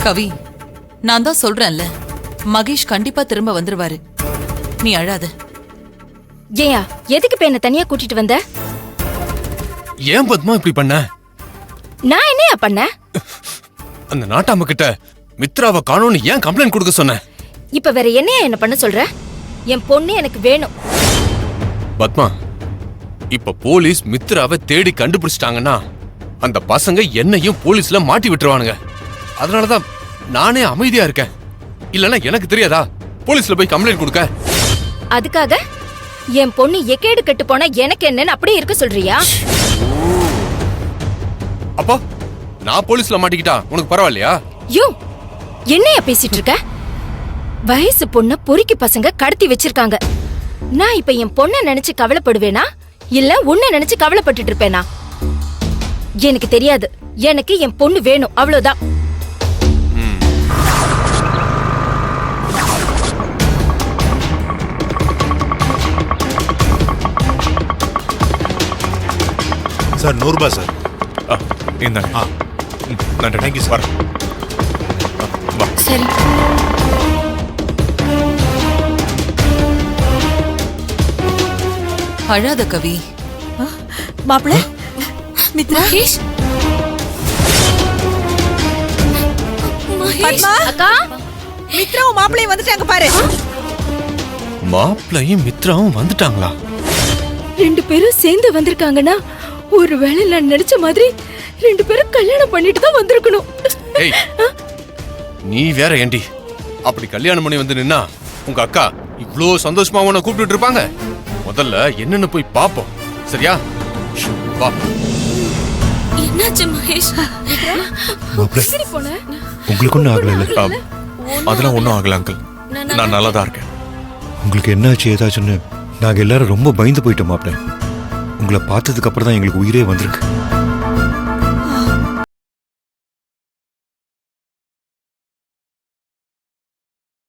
கவி, நான் தான் சொல்றேன்ல, மகேஷ் கண்டிப்பா திரும்ப வந்துருவாரு. நீ அழாத. ஏயா எதுக்கு இப்ப என்ன தனியா கூட்டிட்டு வந்த? ஏன் பத்மா இப்படி பண்ண? நான் என்னையா பண்ண? அந்த நாட்டாம கிட்ட மித்ராவை காணோன்னு ஏன் கம்ப்ளைண்ட் கொடுக்க சொன்ன? இப்ப வேற என்னையா என்ன பண்ண சொல்ற? என் பொண்ணு எனக்கு வேணும். பத்மா, இப்ப போலீஸ் மித்ராவை தேடி கண்டுபிடிச்சிட்டாங்கன்னா அந்த பசங்க என்னையும் போலீஸ்ல மாட்டி விட்டுருவானுங்க. அதனாலதான் நானே அமைதியா இருக்கேன். இல்லன்னா எனக்கு தெரியாதா போலீஸ்ல போய் கம்ப்ளைண்ட் கொடுக்க? அதுக்காக என் பொண்ணு எக்கேடு கெட்டு போனா எனக்கு என்னன்னு அப்படியே இருக்க சொல்றியா? அப்போ நான் போலீஸ்ல மாட்டிக்கிட்டா உனக்கு பரவாயில்லையா? யோ, என்னையா பேசிட்டு இருக்க? வயசு பொண்ண பொறுக்கி பசங்க கடத்தி வச்சிருக்காங்க. நான் இப்ப என் பொண்ண நினைச்சு கவலைப்படுவேனா இல்ல உன்னை நினைச்சு கவலைப்பட்டுட்டு இருப்பேனா? எனக்கு தெரியாது. எனக்கு என் பொண்ணு வேணும், அவ்வளவுதான். சார் 100 ரூபாய் சார். இந்தாங்க. நன்றி. Thank you sir. சரி. அழாத கவி. மாப்பிள்ள, மித்ரா, பத்மா, அக்கா, மித்ராவும் மாப்பிள்ளையும் வந்துட்டாங்க பாரு. மாப்பிள்ளையும் மித்ராவும் வந்துட்டாங்களா? 2 பேரும் சேர்ந்து வந்திருக்காங்கன்னா ஒருவேளை நான் நினைச்ச மாதிரி 2 பேரும் கல்யாணம் பண்ணிட்டு தான் வந்திருக்கணும். ஏய், நீ வேற ஏண்டி அப்படி கல்யாணம் பண்ணி வந்து நின்னா உங்க அக்கா இவ்ளோ சந்தோஷமா உன்னை கூப்பிட்டு இருப்பாங்க? முதல்ல என்னன்னு போய் பாப்போம், சரியா? வா. என்னாச்சு மகேஷ்? மாப்பிள்ளை, உங்களுக்கு ஒன்றும் ஆகல? அதெல்லாம் ஒன்றும் ஆகல அங்கிள். நான் நல்லா தான் இருக்கேன். உங்களுக்கு என்னாச்சு ஏதாச்சுன்னு நாங்கள் எல்லாரும் ரொம்ப பயந்து போயிட்டோம் மாப்பிள்ளை. உங்களை பார்த்ததுக்கு அப்புறம் தான் எங்களுக்கு உயிரே வந்திருக்கு.